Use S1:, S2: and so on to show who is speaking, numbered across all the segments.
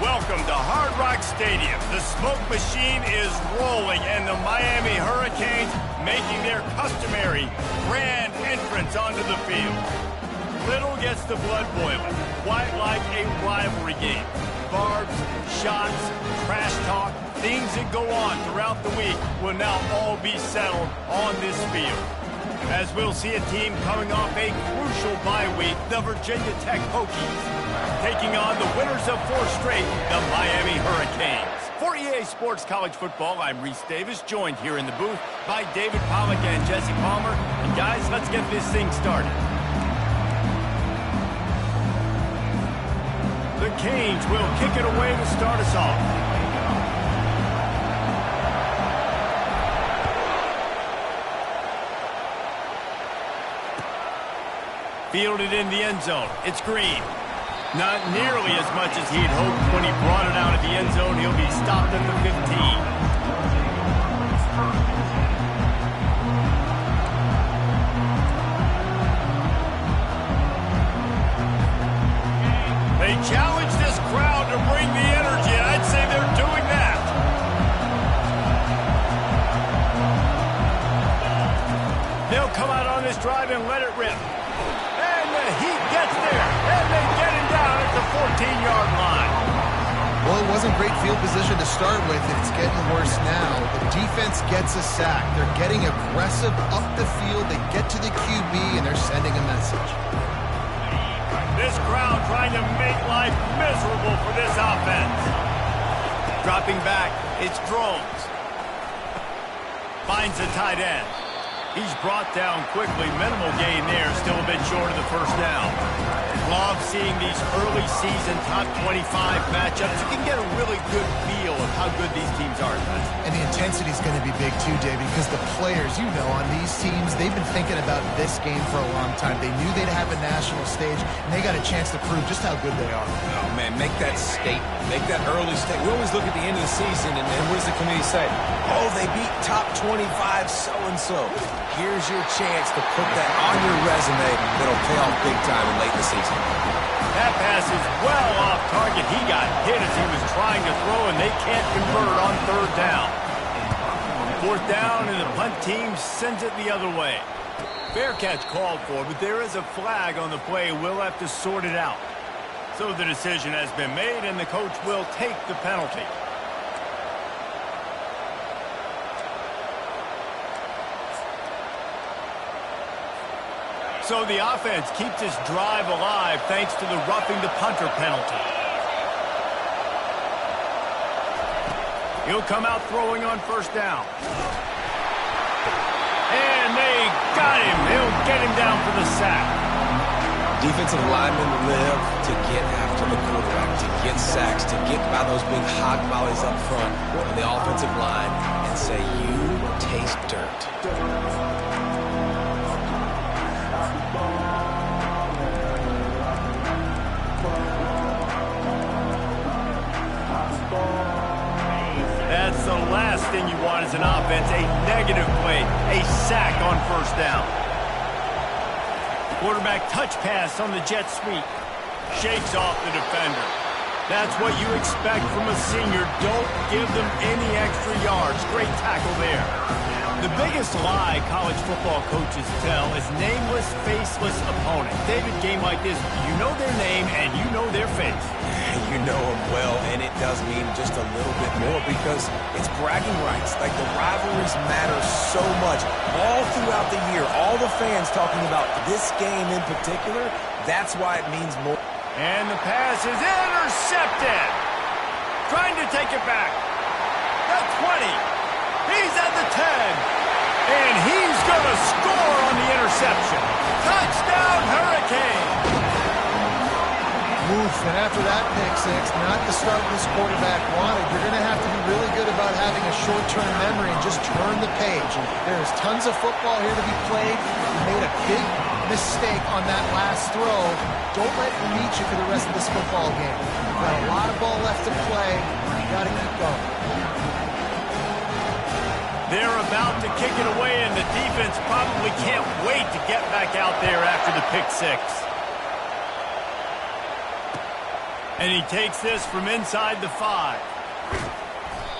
S1: Welcome to Hard Rock Stadium. The smoke machine is rolling, and the Miami Hurricanes making their customary grand entrance onto the field. Little gets the blood boiling, quite like a rivalry game. Barbs, shots, trash talk, things that go on throughout the week will now all be settled on this field. As we'll see a team coming off a crucial bye week, the Virginia Tech Hokies, taking on the winners of 4 straight, the Miami Hurricanes. For EA Sports College Football, I'm Reese Davis, joined here in the booth by David Pollack and Jesse Palmer. And guys, let's get this thing started. The Canes will kick it away to start us off. Fielded in the end zone. It's Green. Not nearly as much as he'd hoped when he brought it out of the end zone. He'll be stopped at the 15. They challenge this crowd to bring the energy, and I'd say they're doing that. They'll come out on this drive and let it rip. He gets there, and they get him down at the 14-yard line.
S2: Well, it wasn't great field position to start with, and it's getting worse now. The defense gets a sack. They're getting aggressive up the field. They get to the QB, and they're sending a message.
S1: This crowd trying to make life miserable for this offense. Dropping back, it's Drones. Finds the tight end. He's brought down quickly. Minimal gain there. Still a bit short of the first down. Love seeing these early season top 25 matchups. You can get a really good feel of how good these teams are.
S2: And the intensity is going to be big too, David, because the players, you know, on these teams, they've been thinking about this game for a long time. They knew they'd have a national stage, and they got a chance to prove just how good they are.
S3: Oh, man, make that statement. Make that early statement. We always look at the end of the season, and what does the committee say? Oh, they beat top 25 so-and-so. Here's your chance to put that on your resume that'll pay off big time and late in the season.
S1: That pass is well off target. He got hit as he was trying to throw, and they can't convert on 3rd down. 4th down, and the punt team sends it the other way. Fair catch called for, but there is a flag on the play. We'll have to sort it out. So the decision has been made, and the coach will take the penalty. So the offense keeps this drive alive thanks to the roughing the punter penalty. He'll come out throwing on 1st down. And they got him. They'll get him down for the sack.
S3: Defensive linemen live to get after the quarterback, to get sacks, to get by those big hog volleys up front on the offensive line and say, you taste dirt.
S1: That's the last thing you want as an offense, a negative play, a sack on 1st down. Quarterback touch pass on the jet sweep. Shakes off the defender. That's what you expect from a senior. Don't give them any extra yards. Great tackle there. The biggest lie college football coaches tell is nameless, faceless opponent. David, game like this, you know their name and you know their face.
S3: You know them well, and it does mean just a little bit more because it's bragging rights. Like, the rivalries matter so much all throughout the year. All the fans talking about this game in particular, that's why it means more.
S1: And the pass is intercepted. Trying to take it back. The 20. He's at the 10. And he's going to score on the interception. Touchdown, Hurricane.
S2: Oof, and after that pick six, not the start this quarterback wanted. You're going to have to be really good about having a short-term memory and just turn the page. There's tons of football here to be played. You made a big mistake on that last throw. Don't let it beat you for the rest of this football game. You've got a lot of ball left to play. You got to keep going.
S1: They're about to kick it away, and the defense probably can't wait to get back out there after the pick six. And he takes this from inside the 5.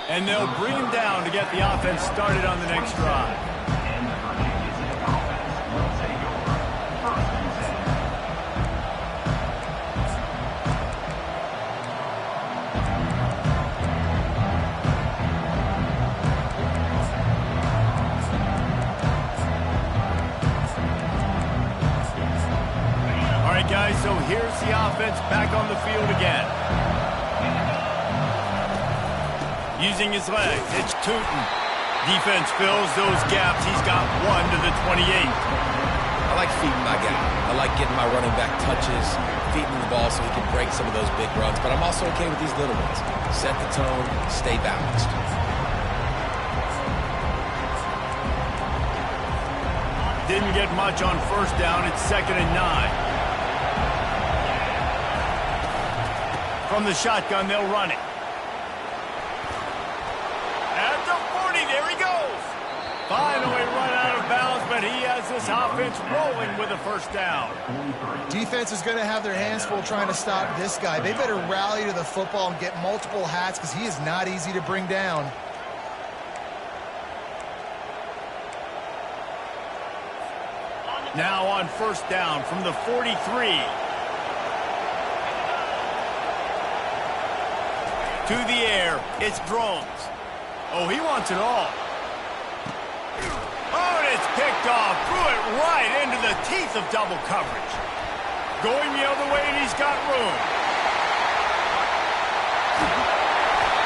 S1: And they'll bring him down to get the offense started on the next drive. All right, guys, so here's the offense back on the field again. Using his legs, it's Tootin. Defense fills those gaps. He's got 1 to the 28.
S3: I like feeding my guy. I like getting my running back touches, feeding the ball so he can break some of those big runs. But I'm also okay with these little ones. Set the tone, stay balanced.
S1: Didn't get much on first down. It's 2nd and 9. From the shotgun, they'll run it. There he goes. Finally run out of bounds, but he has this offense rolling with a first down.
S2: Defense is going to have their hands full trying to stop this guy. They better rally to the football and get multiple hats because he is not easy to bring down.
S1: Now on first down from the 43. To the air, it's Drones. Oh, he wants it all. Oh, and it's picked off. Threw it right into the teeth of double coverage. Going the other way, and he's got room.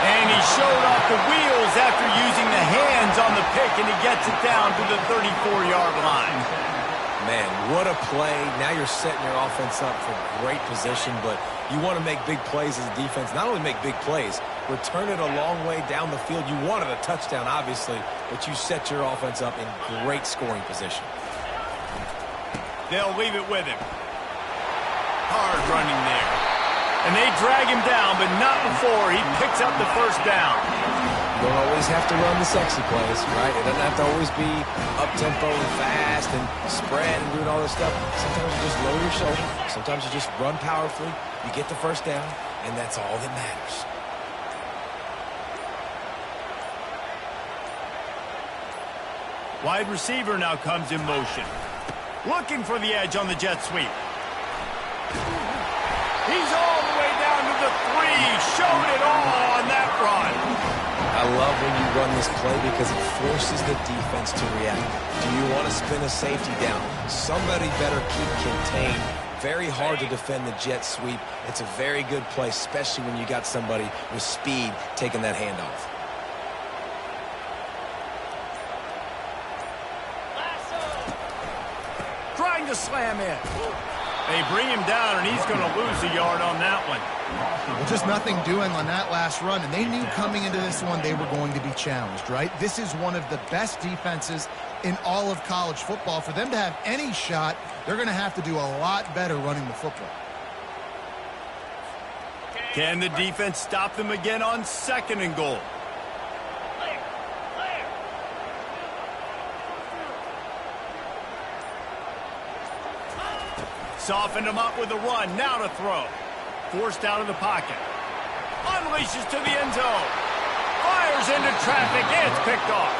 S1: And he showed off the wheels after using the hands on the pick, and he gets it down to the 34-yard line.
S3: Man, what a play. Now you're setting your offense up for great position, but you want to make big plays as a defense. Not only make big plays, return it a long way down the field. You wanted a touchdown, obviously, but you set your offense up in great scoring position.
S1: They'll leave it with him. Hard running there. And they drag him down, but not before he picks up the first down.
S3: You don't always have to run the sexy plays, right? It doesn't have to always be up-tempo and fast and spread and doing all this stuff. Sometimes you just lower your shoulder. Sometimes you just run powerfully. You get the first down, and that's all that matters.
S1: Wide receiver now comes in motion. Looking for the edge on the jet sweep. He's all the way down to the 3. Showed it all on that run.
S3: I love when you run this play because it forces the defense to react. Do you want to spin a safety down? Somebody better keep contained. Very hard to defend the jet sweep. It's a very good play, especially when you got somebody with speed taking that handoff.
S1: Trying to slam in. They bring him down, and he's going to lose a yard on that one.
S2: Well, just nothing doing on that last run, and they knew coming into this one they were going to be challenged, right? This is one of the best defenses in all of college football. For them to have any shot, they're going to have to do a lot better running the football.
S1: Can the defense stop them again on 2nd and goal? Softened him up with a run. Now to throw. Forced out of the pocket. Unleashes to the end zone. Fires into traffic. It's picked off.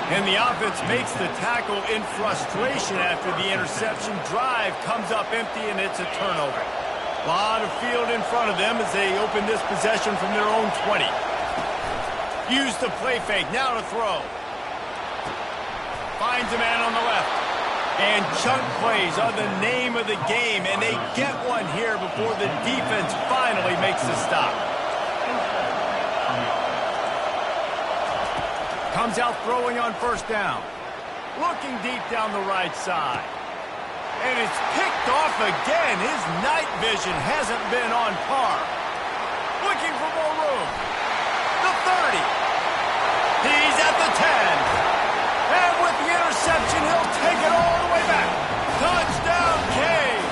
S1: And the offense makes the tackle in frustration after the interception. Drive comes up empty, and it's a turnover. A lot of field in front of them as they open this possession from their own 20. Use the play fake. Now to throw. Finds a man on the left. And chunk plays are the name of the game, and they get one here before the defense finally makes the stop. Comes out throwing on first down. Looking deep down the right side. And it's picked off again. His night vision hasn't been on par. Looking for more room. The 30. He's at the 10. And with the interception, he'll take it all the way back. Touchdown, Canes.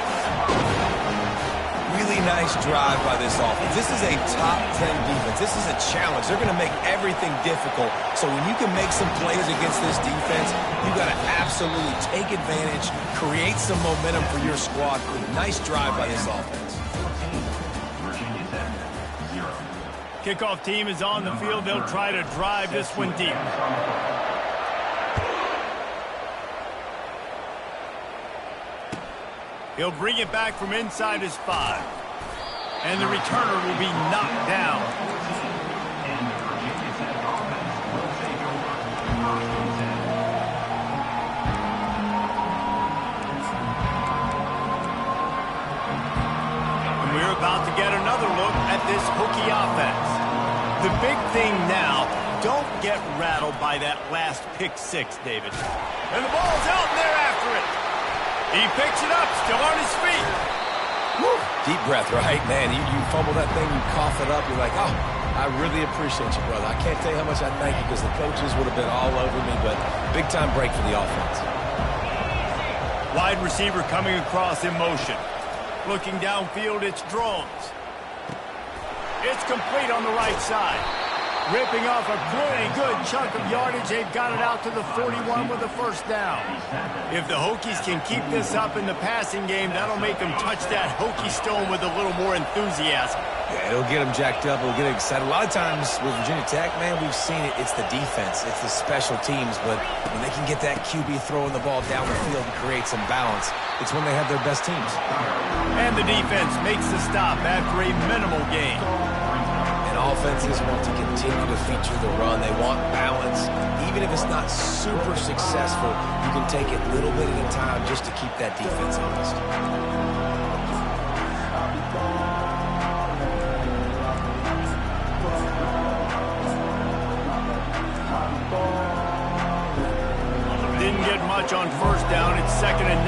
S3: Really nice drive by this offense. This is a top 10 defense. This is a challenge. They're going to make everything difficult. So when you can make some plays against this defense, you got to absolutely take advantage, create some momentum for your squad. Nice drive by this offense.
S1: Kickoff team is on the field. They'll try to drive this one deep. He'll bring it back from inside his 5. And the returner will be knocked down. And we're about to get another look at this Hokie offense. The big thing now, don't get rattled by that last pick 6, David. And the ball's out, and they're after it. He picks it up, still on his feet.
S3: Woo. Deep breath, right? Man, you fumble that thing, you cough it up, you're like, oh, I really appreciate you, brother. I can't tell you how much I thank you because the coaches would have been all over me, but big-time break for the offense.
S1: Wide receiver coming across in motion. Looking downfield, it's Drones. It's complete on the right side. Ripping off a pretty good chunk of yardage. They've got it out to the 41 with a first down. If the Hokies can keep this up in the passing game, that'll make them touch that Hokie stone with a little more enthusiasm.
S3: Yeah, it'll get them jacked up. It'll get them excited. A lot of times with Virginia Tech, man, we've seen it. It's the defense. It's the special teams. But when they can get that QB throwing the ball down the field and create some balance, it's when they have their best teams.
S1: And the defense makes the stop after a minimal gain.
S3: Offenses want to continue to feature the run. They want balance. Even if it's not super successful, you can take it little bit at a time just to keep that defense honest.
S1: Didn't get much on first down. It's 2nd and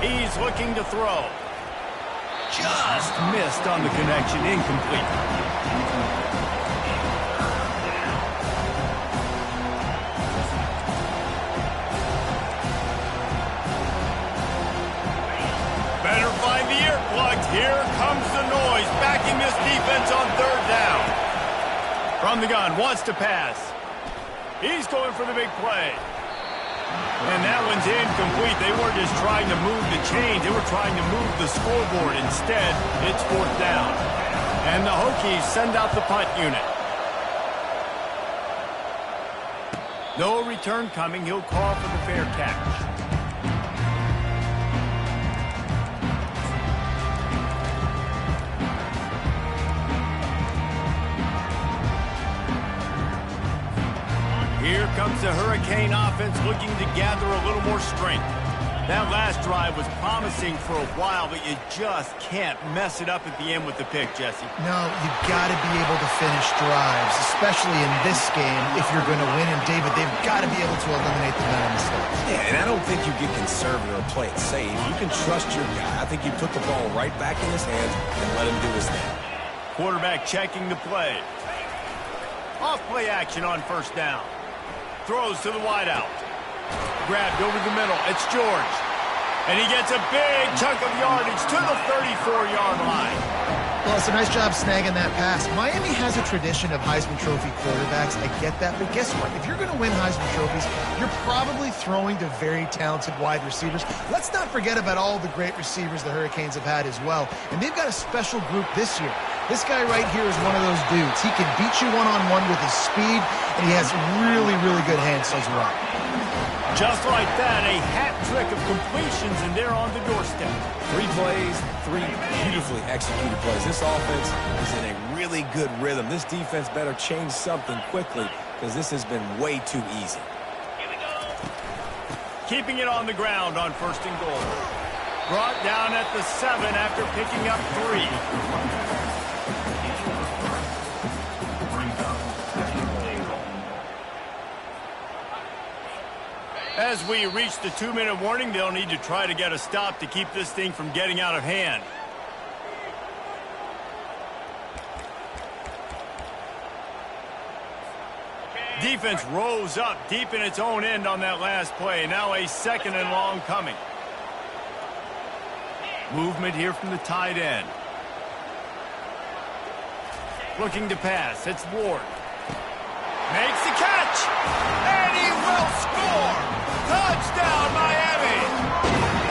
S1: 9. He's looking to throw. Just missed on the connection, incomplete. Better find the earplugs. Here comes the noise, backing this defense on 3rd down. From the gun, wants to pass. He's going for the big play. And that one's incomplete. They weren't just trying to move the chains. They were trying to move the scoreboard. Instead, it's 4th down. And the Hokies send out the punt unit. No return coming. He'll call for the fair catch. Here comes the Hurricane offense looking to gather a little more strength. That last drive was promising for a while, but you just can't mess it up at the end with the pick, Jesse.
S2: No, you've got to be able to finish drives, especially in this game if you're going to win. And, David, they've got to be able to eliminate the mental mistakes.
S3: Yeah, and I don't think you get conservative or play it safe. You can trust your guy. I think you put the ball right back in his hands and let him do his thing.
S1: Quarterback checking the play. Off play action on first down. Throws to the wideout. Grabbed over the middle. It's George. And he gets a big chunk of yardage to the 34-yard line.
S2: Well, it's a nice job snagging that pass. Miami has a tradition of Heisman Trophy quarterbacks. I get that. But guess what? If you're going to win Heisman Trophies, you're probably throwing to very talented wide receivers. Let's not forget about all the great receivers the Hurricanes have had as well. And they've got a special group this year. This guy right here is one of those dudes. He can beat you one-on-one with his speed, and he has really, really good hands as well.
S1: Just like that, a hat trick of completions, and they're on the doorstep.
S3: 3 plays, 3 beautifully executed plays. This offense is in a really good rhythm. This defense better change something quickly because this has been way too easy.
S1: Keeping it on the ground on 1st and goal. Brought down at the 7 after picking up 3. As we reach the 2-minute warning, they'll need to try to get a stop to keep this thing from getting out of hand. Defense rose up deep in its own end on that last play. Now a 2nd and long coming. Movement here from the tight end. Looking to pass. It's Ward. Makes the catch. And he will score. Touchdown, Miami!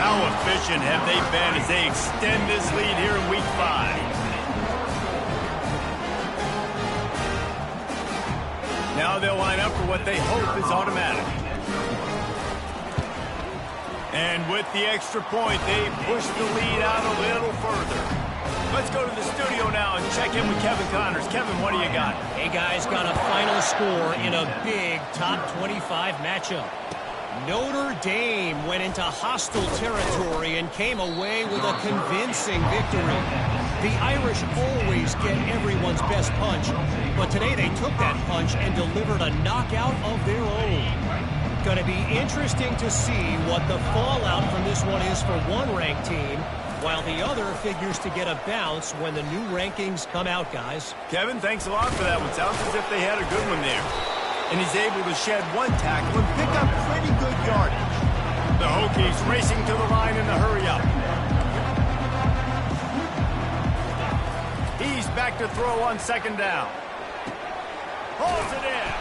S1: How efficient have they been as they extend this lead here in Week 5? they'll line up for what they hope is automatic. And with the extra point, they push the lead out a little further. Let's go to the studio now and check in with Kevin Connors. Kevin, what do you got?
S4: Hey, guys, got a final score in a big top 25 matchup. Notre Dame went into hostile territory and came away with a convincing victory. The Irish always get everyone's best punch, but today they took that punch and delivered a knockout of their own. Going to be interesting to see what the fallout from this one is for one ranked team, while the other figures to get a bounce when the new rankings come out, guys.
S1: Kevin, thanks a lot for that one. Sounds as if they had a good one there. And he's able to shed one tackle and pick up pretty good yardage. The Hokies racing to the line in the hurry-up. He's back to throw on second down. Pulls it in.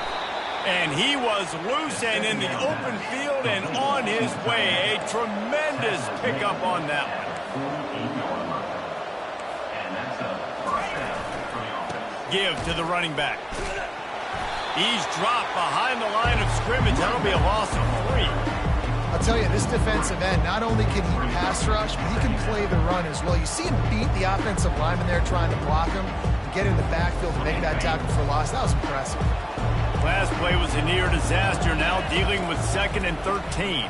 S1: And he was loose and in the open field and on his way. A tremendous pickup on that one. Give to the running back. He's dropped behind the line of scrimmage. That'll be a loss of 3.
S2: I'll tell you, this defensive end, not only can he pass rush, but he can play the run as well. You see him beat the offensive lineman there trying to block him, get in the backfield and make that tackle for loss. That was impressive.
S1: Last play was a near disaster, now dealing with 2nd and 13.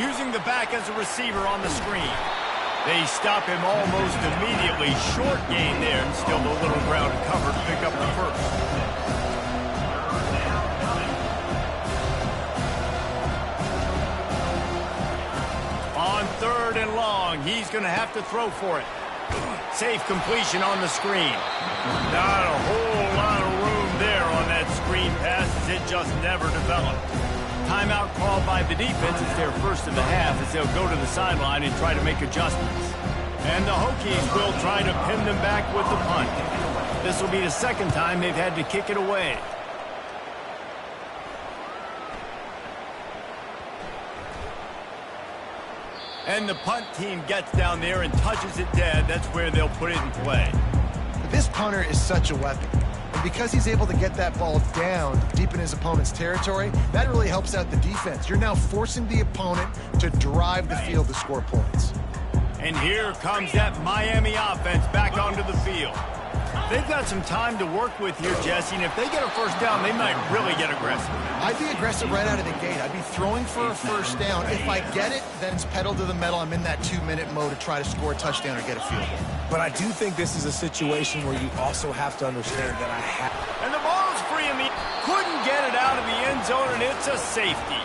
S1: Using the back as a receiver on the screen. They stop him almost immediately. Short gain there, and still a little ground to cover to pick up the first. On 3rd and long, he's going to have to throw for it. Safe completion on the screen. Not a whole lot of room there on that screen pass, as it just never developed. Timeout called by the defense. It's their first of the half as they'll go to the sideline and try to make adjustments. And the Hokies will try to pin them back with the punt. This will be the second time they've had to kick it away. And the punt team gets down there and touches it dead. That's where they'll put it in play.
S2: This punter is such a weapon. And because he's able to get that ball down deep in his opponent's territory, that really helps out the defense. You're now forcing the opponent to drive the field to score points.
S1: And here comes that Miami offense back onto the field. They've got some time to work with here, Jesse, and if they get a first down, they might really get aggressive.
S2: I'd be aggressive right out of the gate. I'd be throwing for a first down. If I get it, then it's pedal to the metal. I'm in that 2-minute mode to try to score a touchdown or get a field goal.
S3: But I do think this is a situation where you also have to understand that I have...
S1: And the ball's free in the... Couldn't get it out of the end zone, and it's a safety.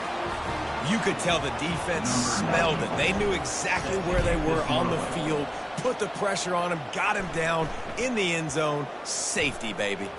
S3: You could tell the defense smelled it. They knew exactly where they were on the field, put the pressure on him, got him down in the end zone. Safety, baby.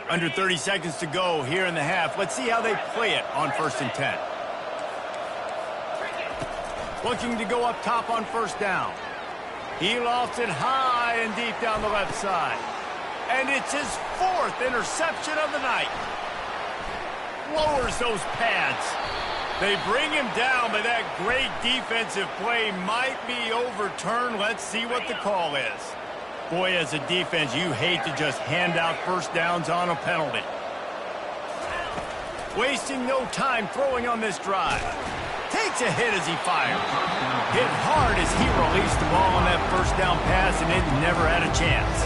S1: Under 30 seconds to go here in the half. Let's see how they play it on 1st and 10. Looking to go up top on first down. He lofts it high and deep down the left side. And it's his 4th interception of the night. Lowers those pads. They bring him down, but that great defensive play might be overturned. Let's see what the call is. Boy, as a defense, you hate to just hand out first downs on a penalty. Wasting no time throwing on this drive. Takes a hit as he fires. Hit hard as he released the ball on that first down pass, and it never had a chance.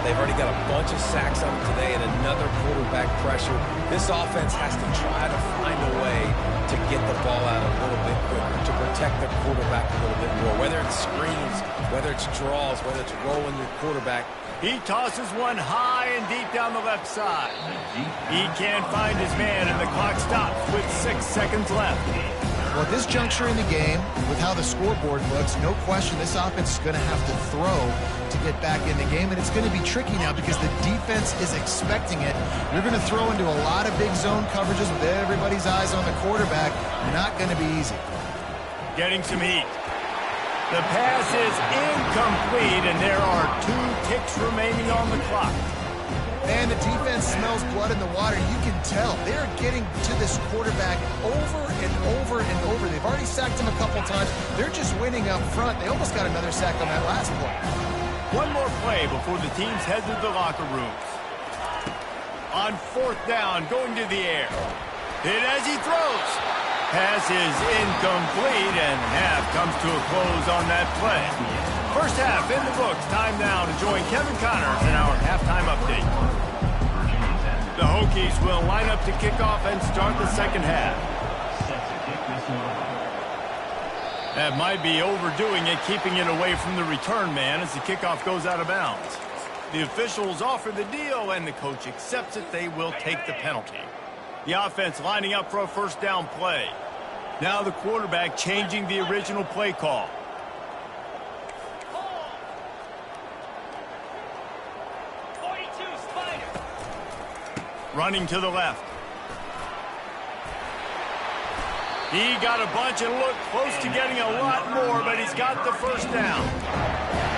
S3: They've already got a bunch of sacks on them today and another quarterback pressure. This offense has to try to find a way to get the ball out a little bit quicker, to protect the quarterback a little bit more, whether it's screens, whether it's draws, whether it's rolling your quarterback.
S1: He tosses one high and deep down the left side. He can't find his man, and the clock stops with 6 seconds left.
S2: Well, at this juncture in the game, with how the scoreboard looks, no question this offense is going to have to throw to get back in the game, and it's going to be tricky now because the defense is expecting it. You're going to throw into a lot of big zone coverages with everybody's eyes on the quarterback. Not going to be easy.
S1: Getting some heat. The pass is incomplete, and there are 2 ticks remaining on the clock.
S2: And the defense smells blood in the water. You can tell they're getting to this quarterback over and over and over. They've already sacked him a couple times. They're just winning up front. They almost got another sack on that last play.
S1: One more play before the teams head to the locker rooms. On 4th down, going to the air. Hit as he throws. Pass is incomplete, and half comes to a close on that play. First half in the books. Time now to join Kevin Connors in our halftime update. The Hokies will line up to kick off and start the second half. That might be overdoing it, keeping it away from the return man as the kickoff goes out of bounds. The officials offer the deal, and the coach accepts it. They will take the penalty. The offense lining up for a first down play. Now the quarterback changing the original play call. Running to the left. He got a bunch and looked close to getting a lot more, but he's got the first down.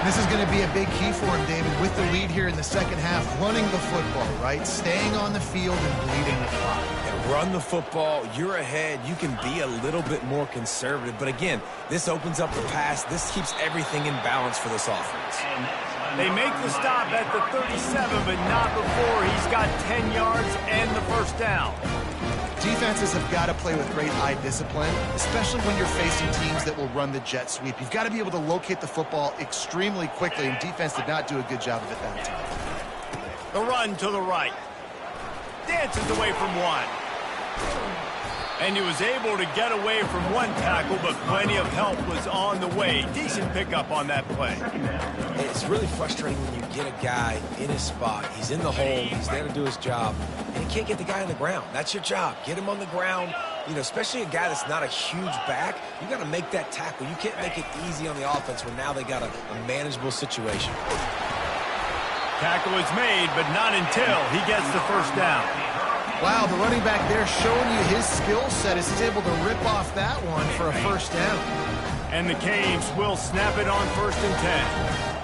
S2: This is going to be a big key for him, David, with the lead here in the second half, running the football, right? Staying on the field and bleeding the clock.
S3: And run the football, you're ahead, you can be a little bit more conservative. But again, this opens up the pass. This keeps everything in balance for this offense.
S1: They make the stop at the 37, but not before he's got 10 yards and the first down.
S2: Defenses have got to play with great eye discipline, especially when you're facing teams that will run the jet sweep. You've got to be able to locate the football extremely quickly, and defense did not do a good job of it that time.
S1: The run to the right. Dances away from one. And he was able to get away from one tackle, but plenty of help was on the way. Decent pickup on that play.
S3: It's really frustrating when you get a guy in his spot. He's in the hole. He's there to do his job. And you can't get the guy on the ground. That's your job. Get him on the ground. You know, especially a guy that's not a huge back. You got to make that tackle. You can't make it easy on the offense when now they got a manageable situation.
S1: Tackle is made, but not until he gets the first down.
S2: Wow, the running back there showing you his skill set as he's able to rip off that one for a first down.
S1: And the Canes will snap it on 1st and 10.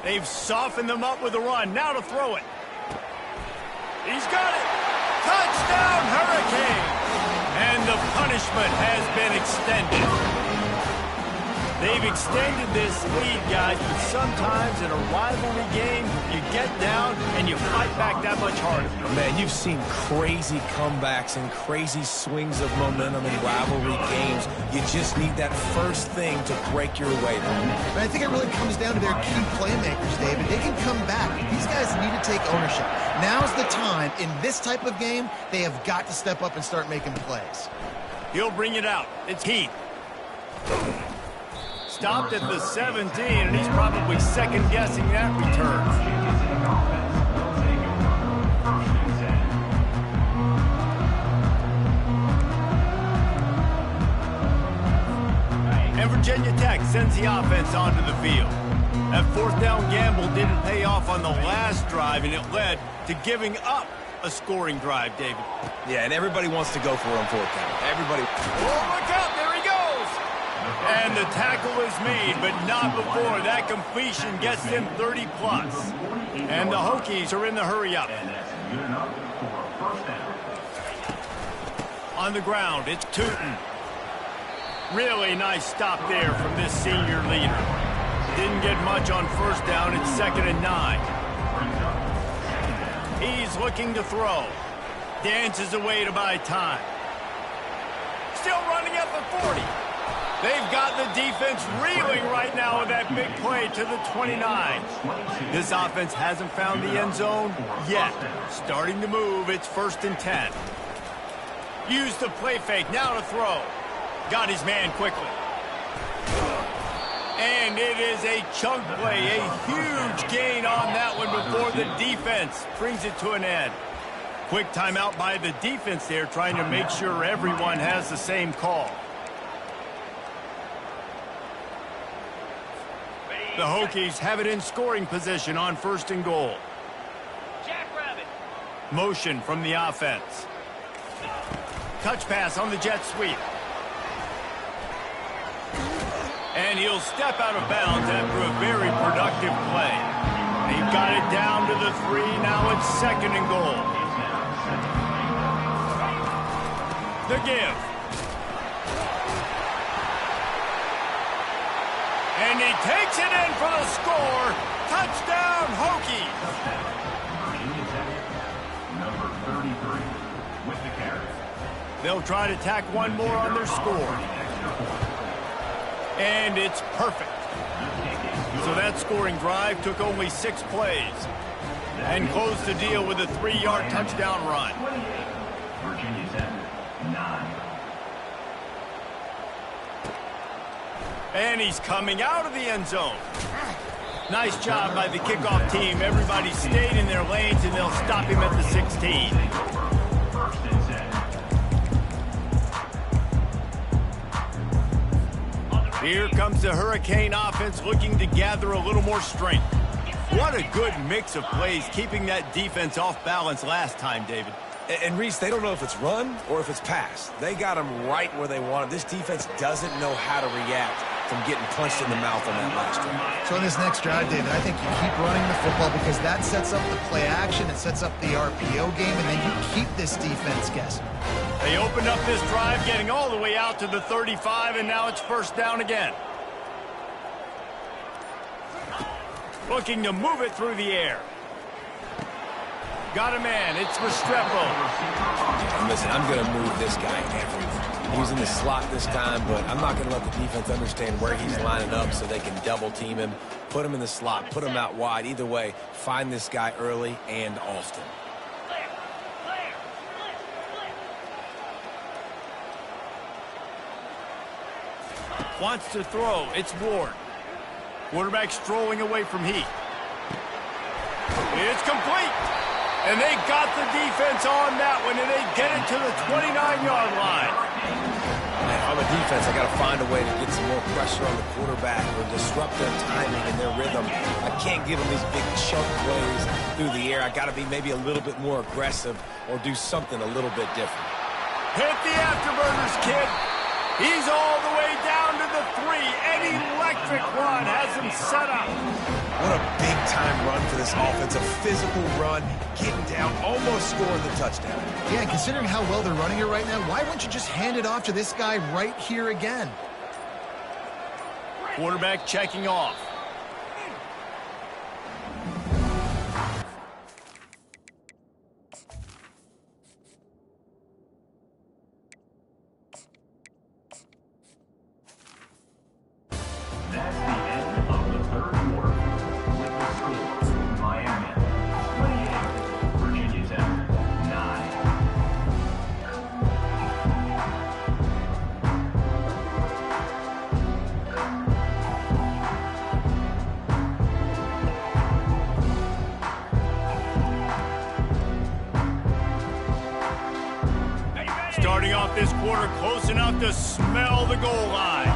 S1: They've softened them up with a run. Now to throw it. He's got it. Touchdown, Hurricane. And the punishment has been extended. They've extended this lead, guys, but sometimes in a rivalry game, you get down and you fight back that much harder.
S3: Man, you've seen crazy comebacks and crazy swings of momentum in rivalry games. You just need that first thing to break your way.
S2: But I think it really comes down to their key playmakers, David. They can come back. These guys need to take ownership. Now's the time. In this type of game, they have got to step up and start making plays.
S1: He'll bring it out. It's Heath. Stopped at the 17, and he's probably second-guessing that return. And Virginia Tech sends the offense onto the field. That 4th down gamble didn't pay off on the last drive, and it led to giving up a scoring drive, David.
S3: Yeah, and everybody wants to go for it on 4th down. Everybody.
S1: Oh, look out, there he goes! And the tackle is made, but not before that completion gets them 30-plus. And the Hokies are in the hurry-up. On the ground, it's Tootin. Really nice stop there from this senior leader. Didn't get much on first down. It's 2nd and 9. He's looking to throw. Dances away to buy time. Still running at the 40. They've got the defense reeling right now with that big play to the 29. This offense hasn't found the end zone yet. Starting to move, it's 1st and 10. Used the play fake, now to throw. Got his man quickly. And it is a chunk play, a huge gain on that one before the defense brings it to an end. Quick timeout by the defense there, trying to make sure everyone has the same call. The Hokies have it in scoring position on 1st and goal. Motion from the offense. Touch pass on the jet sweep. And he'll step out of bounds after a very productive play. He got it down to the 3. Now it's 2nd and goal. The give. And he takes it in for the score. Touchdown, Hokies.
S5: Number 33 with the carry.
S1: They'll try to tack one more on their score. And it's perfect. So that scoring drive took only 6 plays and closed the deal with a 3-yard touchdown run.
S5: Virginia's at 9.
S1: And he's coming out of the end zone. Nice job by the kickoff team. Everybody stayed in their lanes, and they'll stop him at the 16.
S5: First and 10.
S1: Here comes the Hurricane offense looking to gather a little more strength. What a good mix of plays, keeping that defense off balance last time, David.
S3: And Reese, they don't know if it's run or if it's pass. They got them right where they want it. This defense doesn't know how to react from getting punched in the mouth on that last drive.
S2: So in this next drive, David, I think you keep running the football because that sets up the play action, it sets up the RPO game, and then you keep this defense guessing.
S1: They opened up this drive, getting all the way out to the 35, and now it's 1st down again. Looking to move it through the air. Got a man. It's Restrepo.
S3: Listen, I'm going to move this guy everywhere. He's in the slot this time, but I'm not going to let the defense understand where he's lining up so they can double team him, put him in the slot, put him out wide. Either way, find this guy early and often.
S1: Wants to throw. It's Ward. Quarterback strolling away from Heat. It's complete. And they got the defense on that one, and they get it to the 29-yard line.
S3: Man, on the defense, I got to find a way to get some more pressure on the quarterback or disrupt their timing and their rhythm. I can't give them these big chunk plays through the air. I got to be maybe a little bit more aggressive or do something a little bit different.
S1: Hit the afterburners, kid. He's all the way down to the 3. An electric run has him set up.
S3: What a big-time run for this offense. A physical run, getting down, almost scoring the touchdown.
S2: Yeah, and considering how well they're running it right now, why wouldn't you just hand it off to this guy right here again?
S1: Quarterback checking off.
S5: That's the end of the 3rd quarter. With the score, Miami 28, Virginia Tech 9.
S1: Starting off this quarter close enough to smell the goal line.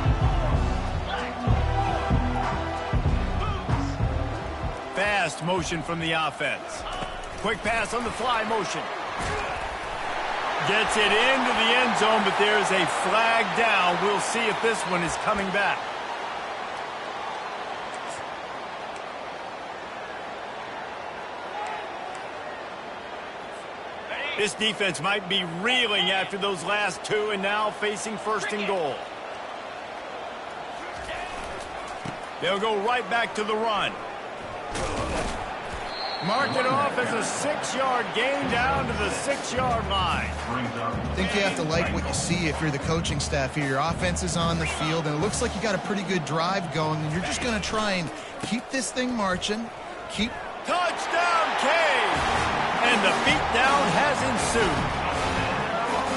S1: Fast motion from the offense. Quick pass on the fly motion. Gets it into the end zone, but there's a flag down. We'll see if this one is coming back. This defense might be reeling after those last 2 and now facing 1st and goal. They'll go right back to the run. Mark it off as a 6-yard gain down to the 6-yard line.
S2: I think you have to like what you see if you're the coaching staff here. Your offense is on the field, and it looks like you got a pretty good drive going, and you're just going to try and keep this thing marching.
S1: Touchdown, Caves! And the beatdown has ensued.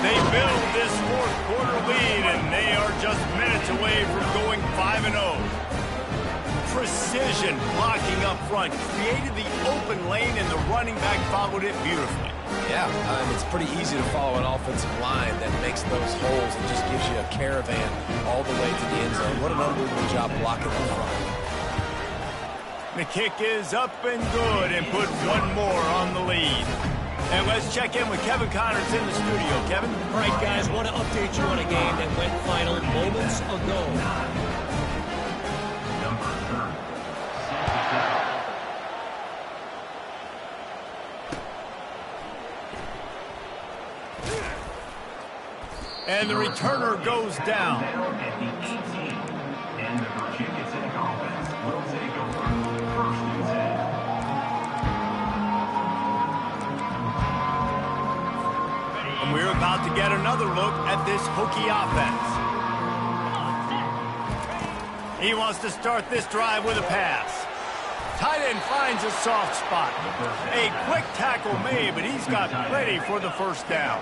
S1: They build this 4th quarter lead, and they are just minutes away from going 5-0. precision blocking up front, created the open lane, and the running back followed it beautifully.
S3: Yeah, it's pretty easy to follow an offensive line that makes those holes and just gives you a caravan all the way to the end zone. What an unbelievable job blocking up front.
S1: The kick is up and good and put one more on the lead. And let's check in with Kevin Connors in the studio. Kevin?
S4: All right, guys, want to update you on a game that went final moments ago.
S5: Number 30.
S1: And the returner goes down.
S5: At the 18. And the Virginia Tech offense will take over. First and 10.
S1: And we're about to get another look at this Hokie offense. He wants to start this drive with a pass. Tight end finds a soft spot. A quick tackle made, but he's got plenty for the first down.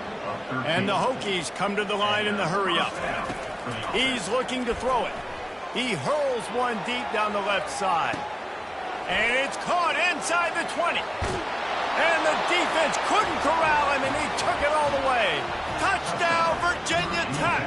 S1: And the Hokies come to the line in the hurry-up. He's looking to throw it. He hurls one deep down the left side. And it's caught inside the 20. And the defense couldn't corral him, and he took it all the way. Touchdown, Virginia Tech.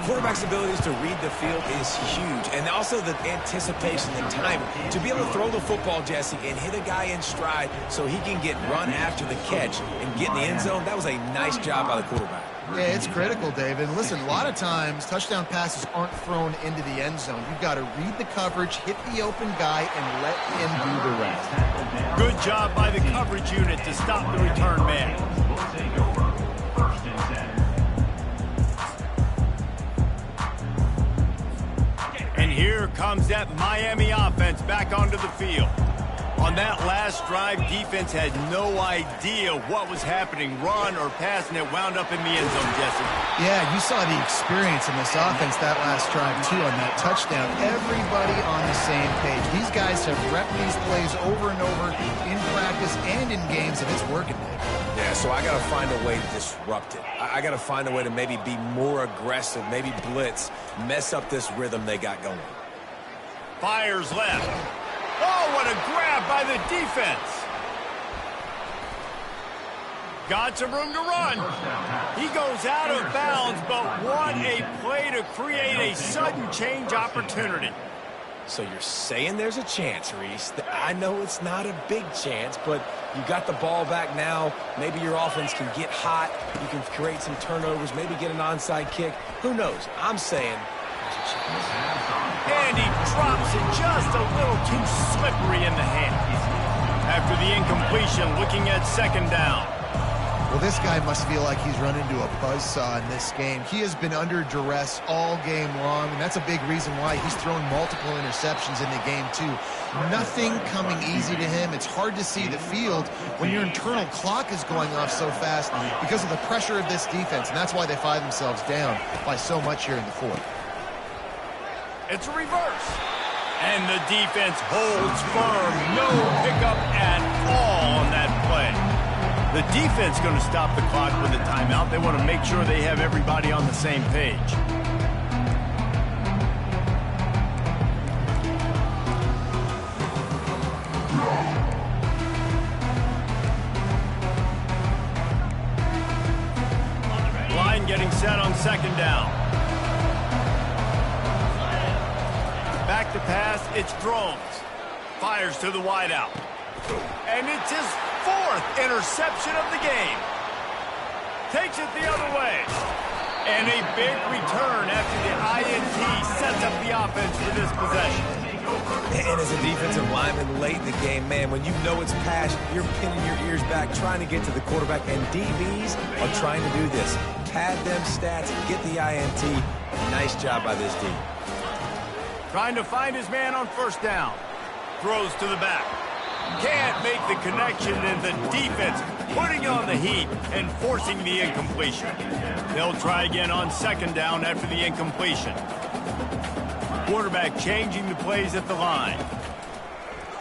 S3: Quarterback's abilities to read the field is huge. And also the anticipation, the time to be able to throw the football, Jesse, and hit a guy in stride so he can get run after the catch and get in the end zone. That was a nice job by the quarterback.
S2: Yeah, it's critical, David. Listen, a lot of times touchdown passes aren't thrown into the end zone. You've got to read the coverage, hit the open guy, and let him do the rest.
S1: Good job by the coverage unit to stop the return man.
S5: Will take over. First and 10.
S1: And here comes that Miami offense back onto the field. On that last drive, defense had no idea what was happening, run or pass, and it wound up in the end zone, Jesse.
S2: Yeah, you saw the experience in this offense that last drive, too, on that touchdown. Everybody on the same page. These guys have repped these plays over and over in practice and in games, and it's working, Dave.
S3: Yeah, so I got to find a way to disrupt it. I got to find a way to maybe be more aggressive, maybe blitz, mess up this rhythm they got going.
S1: Fires left. Oh, what a grab by the defense. Got some room to run. He goes out of bounds, but what a play to create a sudden change opportunity.
S3: So you're saying there's a chance, Reese. I know it's not a big chance, but you got the ball back now. Maybe your offense can get hot. You can create some turnovers, maybe get an onside kick. Who knows? I'm saying there's a chance.
S1: And he drops it just a little too slippery in the hand. After the incompletion, looking at second down.
S2: Well, this guy must feel like he's run into a buzzsaw in this game. He has been under duress all game long, and that's a big reason why he's thrown multiple interceptions in the game, too. Nothing coming easy to him. It's hard to see the field when your internal clock is going off so fast because of the pressure of this defense, and that's why they find themselves down by so much here in the fourth.
S1: It's a reverse. And the defense holds firm. No pickup at all on that play. The defense going to stop the clock with a timeout. They want to make sure they have everybody on the same page. Line getting set on second down. Back to pass, it's Drones. Fires to the wideout. And it's his fourth interception of the game. Takes it the other way. And a big return after the INT sets up the offense for this possession.
S3: And as a defensive lineman late in the game, man, when you know it's pass, you're pinning your ears back, trying to get to the quarterback. And DBs are trying to do this. Pad them stats, get the INT. Nice job by this D.
S1: Trying to find his man on first down. Throws to the back. Can't make the connection, and the defense putting on the heat and forcing the incompletion. They'll try again on second down after the incompletion. Quarterback changing the plays at the line.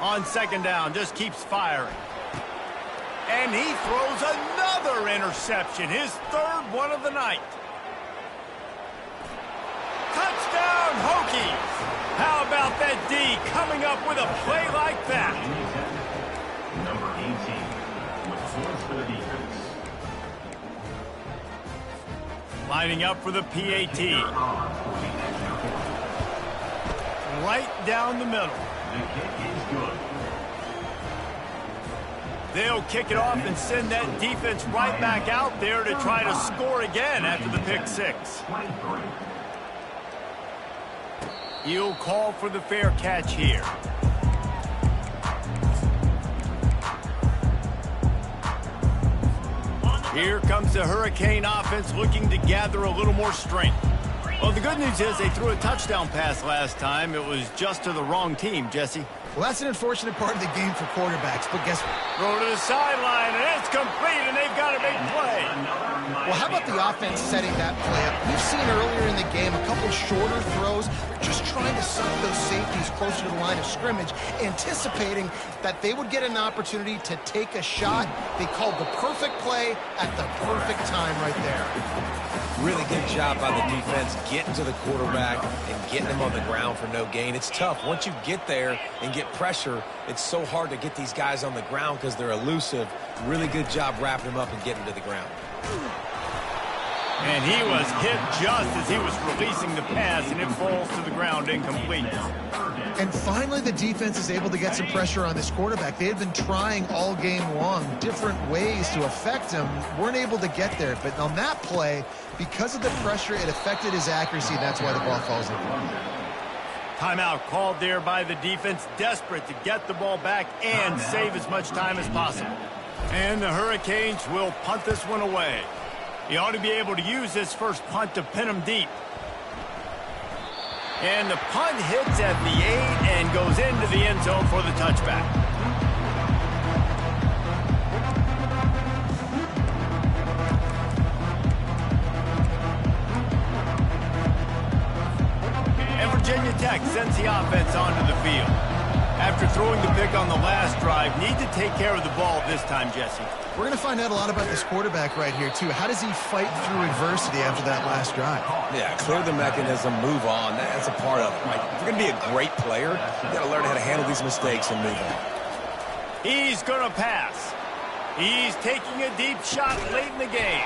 S1: On second down, just keeps firing. And he throws another interception, his third one of the night. Touchdown, Hokies! How about that coming up with a play like that?
S5: Number 18, with points for the defense.
S1: Lining up for the PAT. Right down the middle.
S5: The kick is good.
S1: They'll kick it off and send that defense right back out there to try to score again after the pick six.
S5: 23.
S1: He'll call for the fair catch here. Here comes the Hurricane offense looking to gather a little more strength. Well, the good news is they threw a touchdown pass last time. It was just to the wrong team, Jesse.
S2: Well, that's an unfortunate part of the game for quarterbacks, but guess what?
S1: Throw to the sideline, and it's complete, and they've got a big play.
S2: Well, how about the offense setting that play up? We've seen earlier in the game a couple shorter throws. They're just trying to suck those safeties closer to the line of scrimmage, anticipating that they would get an opportunity to take a shot. They called the perfect play at the perfect time right there.
S3: Really good job by the defense getting to the quarterback and getting him on the ground for no gain. It's tough. Once you get there and get pressure, it's so hard to get these guys on the ground because they're elusive. Really good job wrapping him up and getting to the ground.
S1: And he was hit just as he was releasing the pass, and it falls to the ground incomplete.
S2: And finally, the defense is able to get some pressure on this quarterback. They had been trying all game long different ways to affect him. Weren't able to get there. But on that play, because of the pressure, it affected his accuracy. That's why the ball falls in.
S1: Timeout called there by the defense, desperate to get the ball back and save as much time as possible. And the Hurricanes will punt this one away. He ought to be able to use this first punt to pin him deep. And the punt hits at the 8 and goes into the end zone for the touchback. And Virginia Tech sends the offense onto the field. After throwing the pick on the last drive, need to take care of the ball this time, Jesse.
S2: We're going to find out a lot about this quarterback right here, too. How does he fight through adversity after that last drive?
S3: Yeah, clear the mechanism, move on. That's a part of it, right? If you're going to be a great player, you got to learn how to handle these mistakes and move on.
S1: He's going to pass. He's taking a deep shot late in the game.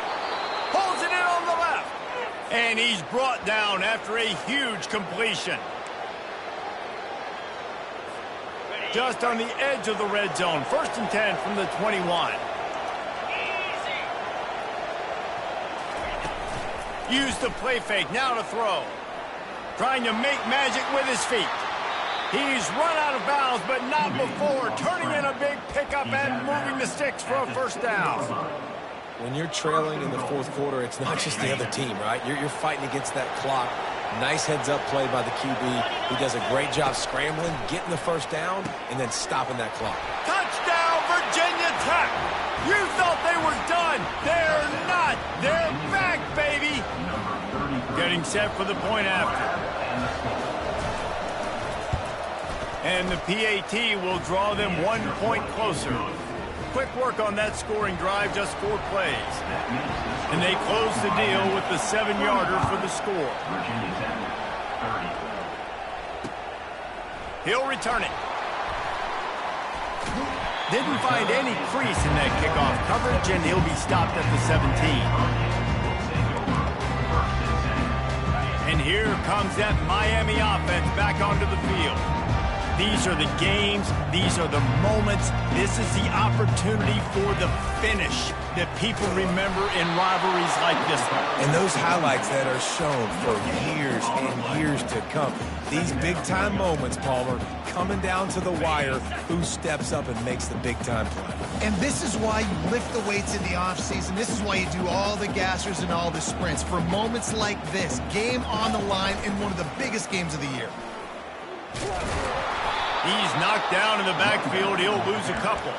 S1: Pulls it in on the left. And he's brought down after a huge completion. Just on the edge of the red zone. 1st and 10 from the 21. Use the play fake, now to throw. Trying to make magic with his feet. He's run out of bounds, but not before. Turning in a big pickup and moving the sticks for a first down.
S3: When you're trailing in the fourth quarter, it's not just the other team, right? You're fighting against that clock. Nice heads-up play by the QB. He does a great job scrambling, getting the first down, and then stopping that clock.
S1: Touchdown, Virginia Tech! You thought they were done. They're not. They're back, baby. Getting set for the point after. And the PAT will draw them 1 point closer. Quick work on that scoring drive, just 4 plays. And they close the deal with the 7-yarder for the score. He'll return it. Didn't find any crease in that kickoff coverage, and he'll be stopped at the 17. And here comes that Miami offense back onto the field. These are the games. These are the moments. This is the opportunity for the finish that people remember in rivalries like this one.
S3: And those highlights that are shown for years and years to come. These big-time moments, Palmer, coming down to the wire, who steps up and makes the big-time play.
S2: And this is why you lift the weights in the offseason. This is why you do all the gassers and all the sprints. For moments like this, game on the line in one of the biggest games of the year.
S1: He's knocked down in the backfield. He'll lose a couple.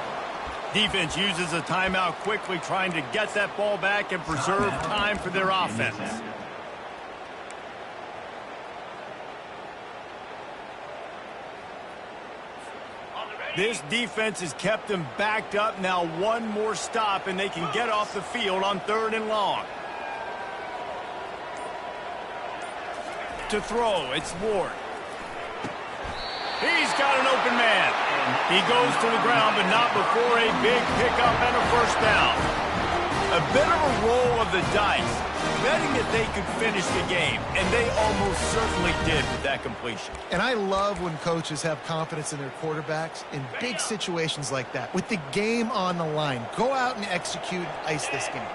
S1: Defense uses a timeout quickly, trying to get that ball back and preserve time for their offense. This defense has kept them backed up. Now 1 more stop, and they can get off the field on 3rd and long. To throw, it's Ward. He's got an open man. He goes to the ground, but not before a big pickup and a first down. A bit of a roll of the dice, betting that they could finish the game, and they almost certainly did with that completion.
S2: And I love when coaches have confidence in their quarterbacks in big situations like that. With the game on the line, go out and execute and ice this game.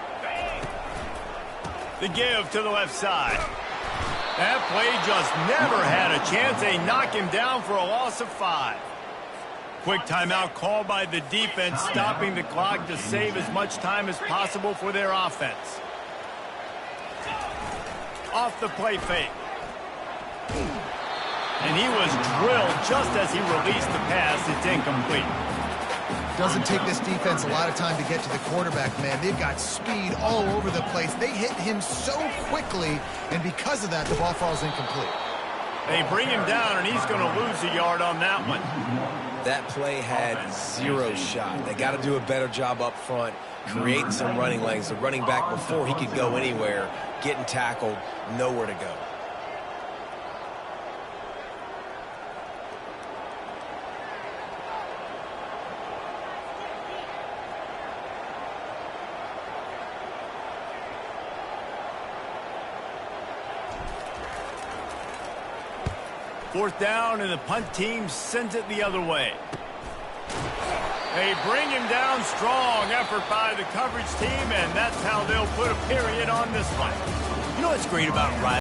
S1: The give to the left side. That play just never had a chance. They knock him down for a loss of 5. Quick timeout called by the defense, stopping the clock to save as much time as possible for their offense. Off the play fake. And he was drilled just as he released the pass. It's incomplete.
S2: Doesn't take this defense a lot of time to get to the quarterback, man. They've got speed all over the place. They hit him so quickly, and because of that, the ball falls incomplete.
S1: They bring him down, and he's going to lose a yard on that one.
S3: That play had 0 shot. They got to do a better job up front, creating some running lanes. The running back, before he could go anywhere, getting tackled, nowhere to go.
S1: Fourth down, and the punt team sends it the other way. They bring him down. Strong effort by the coverage team, and that's how they'll put a period on this one. You know what's great about Riley?